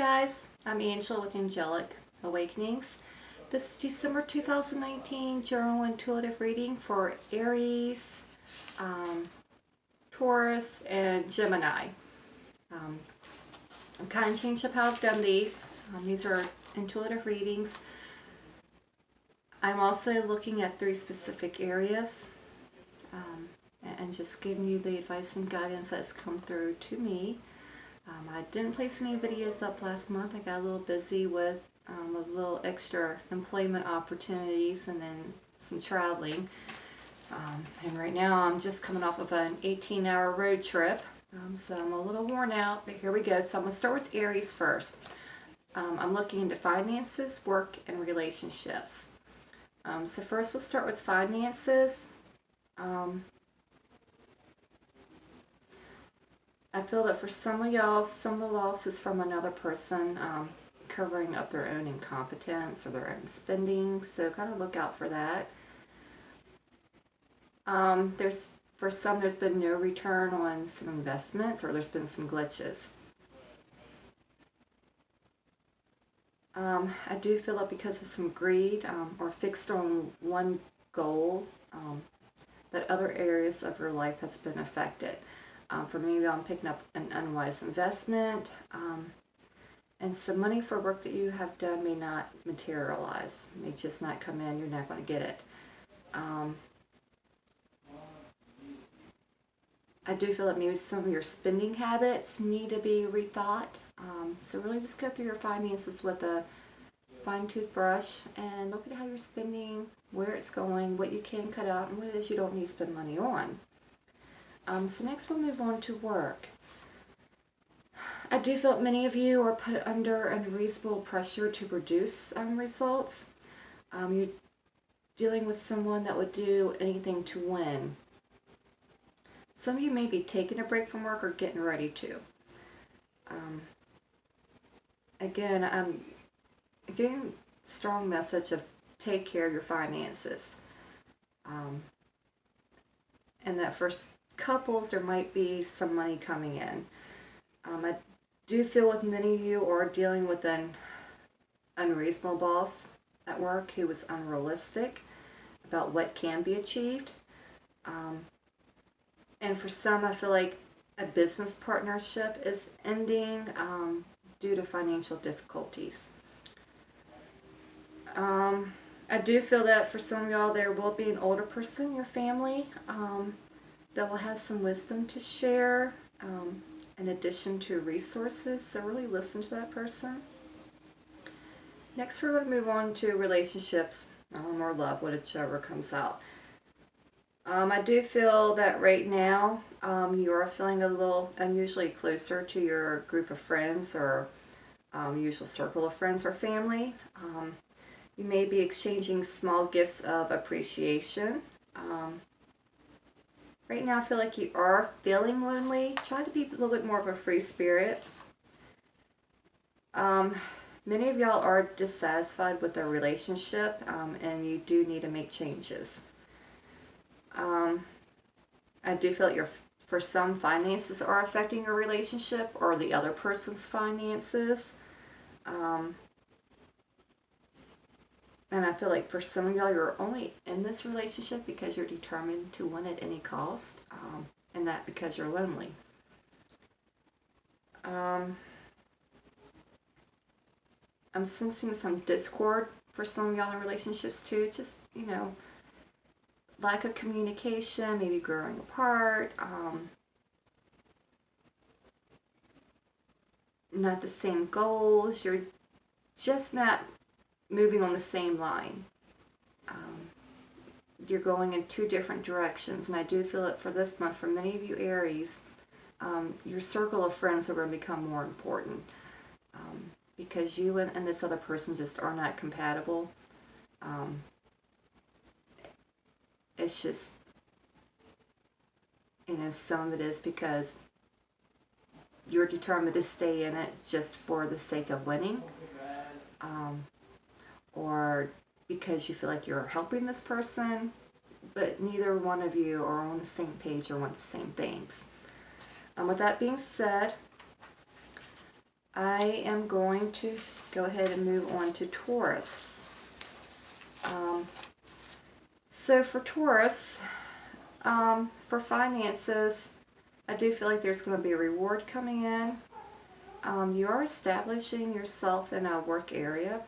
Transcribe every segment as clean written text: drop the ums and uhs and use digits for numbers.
guys, I'm Angela with Angelic Awakenings. This is December 2019 Journal Intuitive Reading for Aries, Taurus, and Gemini. I'm kind of changed up how I've done these. These are intuitive readings. I'm also looking at 3 specific areas and just giving you the advice and guidance that's come through to me. I didn't place any videos up last month. I got a little busy with a little extra employment opportunities and then some traveling. And right now I'm just coming off of an 18-hour road trip, so I'm a little worn out, but here we go. So I'm going to start with Aries first. I'm looking into finances, work, and relationships. So first we'll start with finances. I feel that for some of y'all, some of the loss is from another person covering up their own incompetence or their own spending, so kind of look out for that. For some, there's been no return on some investments, or there's been some glitches. I do feel that because of some greed or fixed on one goal, that other areas of your life has been affected. For me, I'm picking up an unwise investment, and some money for work that you have done may not materialize. It may just not come in. You're not going to get it. I do feel that maybe some of your spending habits need to be rethought. So really just go through your finances with a fine-tooth brush and look at how you're spending, where it's going, what you can cut out, and what it is you don't need to spend money on. So next we'll move on to work. I do feel that many of you are put under unreasonable pressure to produce results. You're dealing with someone that would do anything to win. Some of you may be taking a break from work or getting ready to. Again, I'm getting a strong message of take care of your finances. And that for couples, there might be some money coming in. I do feel with many of you are dealing with an unreasonable boss at work who is unrealistic about what can be achieved. And for some, I feel like a business partnership is ending due to financial difficulties. I do feel that for some of y'all, there will be an older person in your family that will have some wisdom to share in addition to resources, so really listen to that person. Next, we're going to move on to relationships or love, whichever comes out. I do feel that right now you are feeling a little unusually closer to your group of friends or usual circle of friends or family. You may be exchanging small gifts of appreciation. Right now I feel like you are feeling lonely. Try to be a little bit more of a free spirit. Many of y'all are dissatisfied with their relationship and you do need to make changes. I do feel like for some, finances are affecting your relationship or the other person's finances. And I feel like for some of y'all, you're only in this relationship because you're determined to win at any cost, and that because you're lonely. I'm sensing some discord for some of y'all in relationships too. Just, lack of communication, maybe growing apart, not the same goals. You're just not moving on the same line. You're going in 2 different directions, and I do feel that for this month, for many of you Aries, your circle of friends are going to become more important because you and this other person just are not compatible. It's just, some of it is because you're determined to stay in it just for the sake of winning. Or because you feel like you're helping this person, but neither one of you are on the same page or want the same things. With that being said, I am going to go ahead and move on to Taurus. So for Taurus, for finances, I do feel like there's going to be a reward coming in. You are establishing yourself in a work area.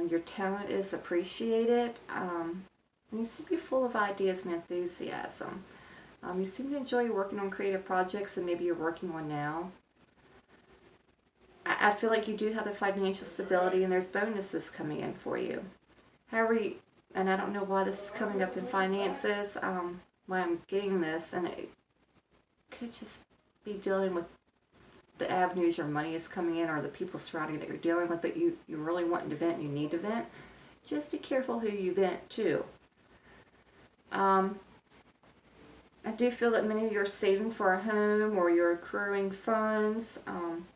Your talent is appreciated. And you seem to be full of ideas and enthusiasm. You seem to enjoy working on creative projects, and maybe you're working one now. I feel like you do have the financial stability, and there's bonuses coming in for you. However, and I don't know why this is coming up in finances, why I'm getting this, and it could just be dealing with the avenues your money is coming in or the people surrounding that you're dealing with, but you really want to vent and you need to vent. Just be careful who you vent to. I do feel that many of you are saving for a home, or you're accruing funds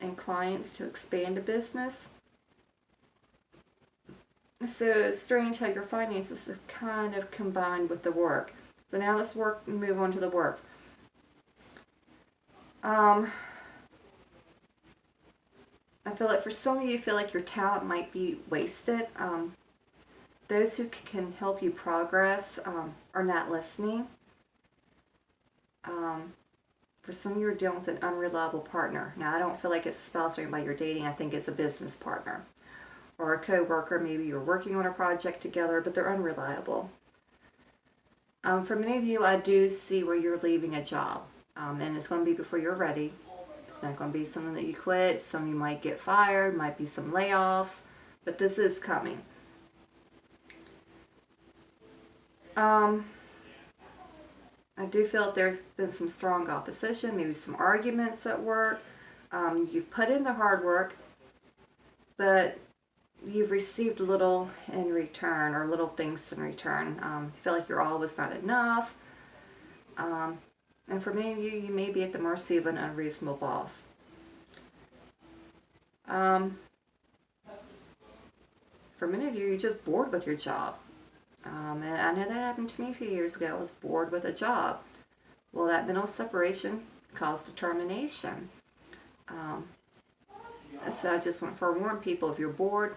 and clients to expand a business. So it's strange how your finances have kind of combined with the work. So now let's move on to the work. I feel like for some of you, feel like your talent might be wasted. Those who can help you progress are not listening. For some of you, are dealing with an unreliable partner. Now, I don't feel like it's a spouse or anybody you're dating. I think it's a business partner or a co-worker. Maybe you're working on a project together, but they're unreliable. For many of you, I do see where you're leaving a job, and it's going to be before you're ready. It's not going to be something that you quit. Some of you might get fired, might be some layoffs, but this is coming. I do feel that there's been some strong opposition, maybe some arguments at work. You've put in the hard work, but you've received little in return, or little things in return. You feel like your all was not enough. And for many of you, you may be at the mercy of an unreasonable boss. For many of you, you're just bored with your job. And I know that happened to me a few years ago. I was bored with a job. Well, that mental separation caused a termination. So I just want to forewarn people, if you're bored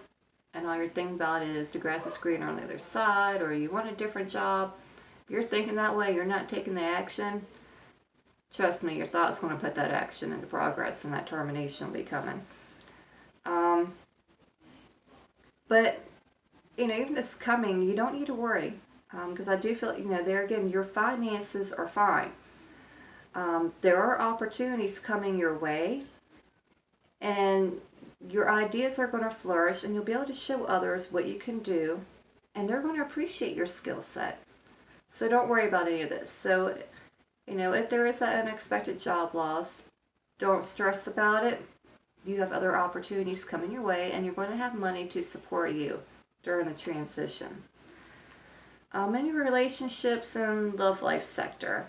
and all you're thinking about is the grass is greener on the other side, or you want a different job, if you're thinking that way, you're not taking the action, trust me, your thought's going to put that action into progress, and that termination will be coming. But even this coming, you don't need to worry, because I do feel, there again, your finances are fine. There are opportunities coming your way, and your ideas are going to flourish, and you'll be able to show others what you can do, and they're going to appreciate your skill set. So don't worry about any of this. So, if there is an unexpected job loss, don't stress about it. You have other opportunities coming your way, and you're going to have money to support you during the transition. In your relationships and love life sector,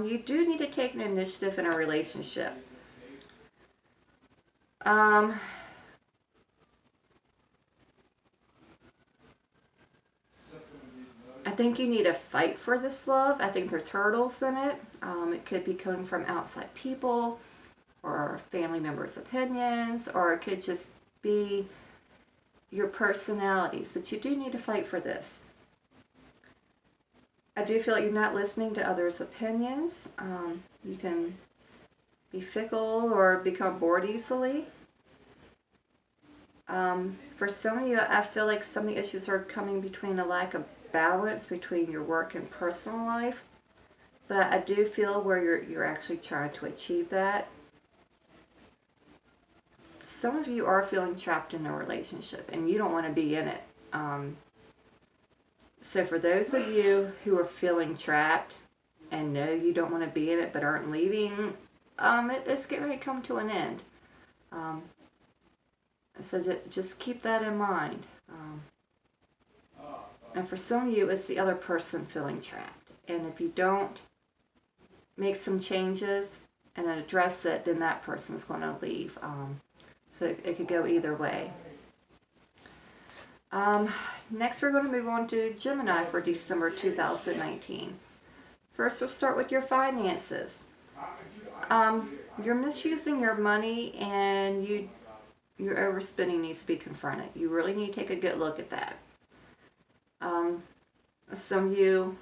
you do need to take an initiative in a relationship. I think you need to fight for this love. I think there's hurdles in it. It could be coming from outside people or family members' opinions, or it could just be your personalities, but you do need to fight for this. I do feel like you're not listening to others' opinions. You can be fickle or become bored easily. For some of you, I feel like some of the issues are coming between a lack of balance between your work and personal life. But I do feel where you're actually trying to achieve that. Some of you are feeling trapped in a relationship, and you don't want to be in it. So for those of you who are feeling trapped and know you don't want to be in it but aren't leaving, it's getting ready to come to an end. So just keep that in mind. And for some of you, it's the other person feeling trapped. And if you don't make some changes and then address it, then that person is going to leave. So it could go either way. Next, we're going to move on to Gemini for December 2019. First, we'll start with your finances. You're misusing your money, and your overspending needs to be confronted. You really need to take a good look at that. Some of you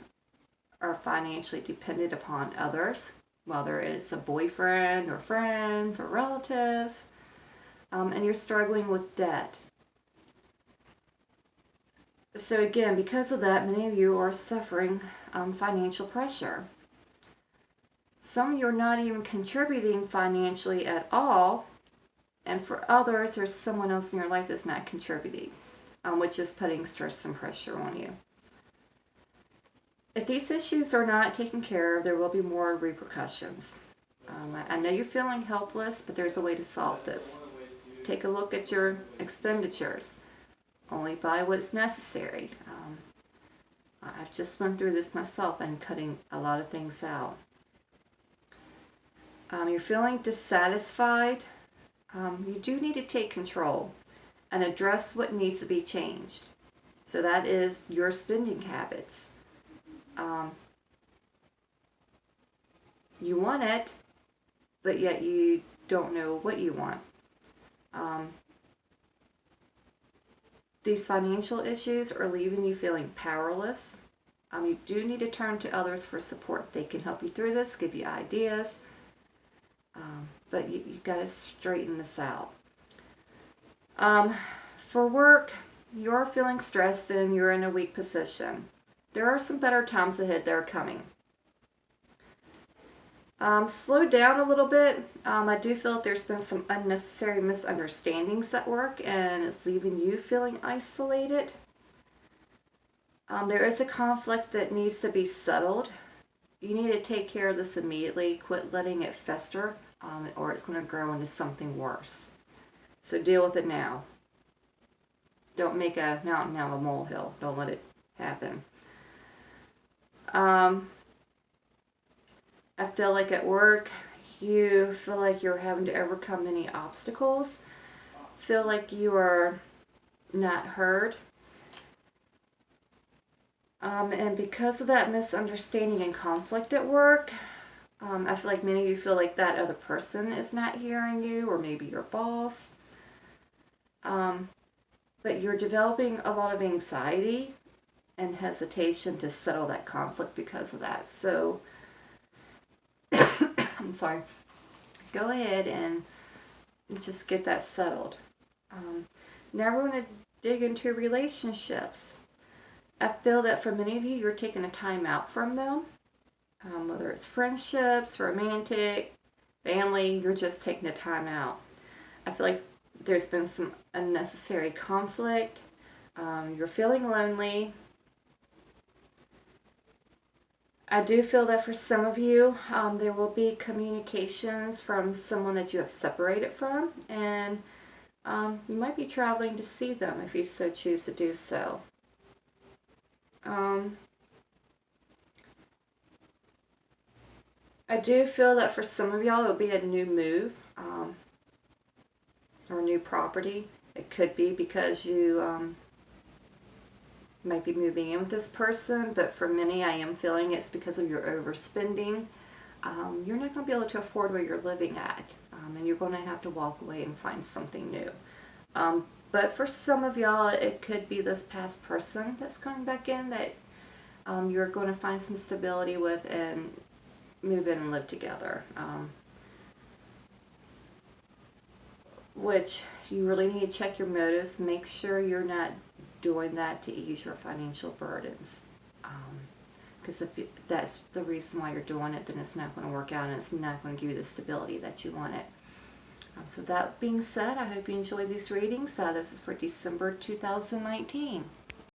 are financially dependent upon others, whether it's a boyfriend or friends or relatives, and you're struggling with debt. So again, because of that, many of you are suffering financial pressure. Some of you are not even contributing financially at all, and for others, there's someone else in your life that's not contributing, which is putting stress and pressure on you. If these issues are not taken care of, there will be more repercussions. I know you're feeling helpless, but there's a way to solve this. Take a look at your expenditures. Only buy what's necessary. I've just went through this myself and cutting a lot of things out. You're feeling dissatisfied. You do need to take control and address what needs to be changed. So that is your spending habits. You want it, but yet you don't know what you want. These financial issues are leaving you feeling powerless. You do need to turn to others for support. They can help you through this, give you ideas, but you've got to straighten this out. For work, you're feeling stressed and you're in a weak position. There are some better times ahead that are coming. Slow down a little bit. I do feel that there's been some unnecessary misunderstandings at work, and it's leaving you feeling isolated. There is a conflict that needs to be settled. You need to take care of this immediately. Quit letting it fester, or it's going to grow into something worse. So deal with it now. Don't make a mountain out of a molehill. Don't let it happen. I feel like at work, you feel like you're having to overcome many obstacles. Feel like you are not heard. And because of that misunderstanding and conflict at work, I feel like many of you feel like that other person is not hearing you, or maybe your boss. But you're developing a lot of anxiety and hesitation to settle that conflict because of that. So, I'm sorry. Go ahead and just get that settled. Now we're going to dig into relationships. I feel that for many of you, you're taking a time out from them. Whether it's friendships, romantic, family, you're just taking a time out. I feel like there's been some unnecessary conflict. You're feeling lonely. I do feel that for some of you, there will be communications from someone that you have separated from, and you might be traveling to see them if you so choose to do so. I do feel that for some of y'all, it will be a new move or new property. It could be because you might be moving in with this person, but for many, I am feeling it's because of your overspending. You're not going to be able to afford where you're living at, and you're going to have to walk away and find something new. But for some of y'all, it could be this past person that's coming back in that you're going to find some stability with and move in and live together. Which you really need to check your motives. Make sure you're not doing that to ease your financial burdens. Because if that's the reason why you're doing it, then it's not going to work out and it's not going to give you the stability that you wanted. So that being said, I hope you enjoyed these readings. This is for December 2019.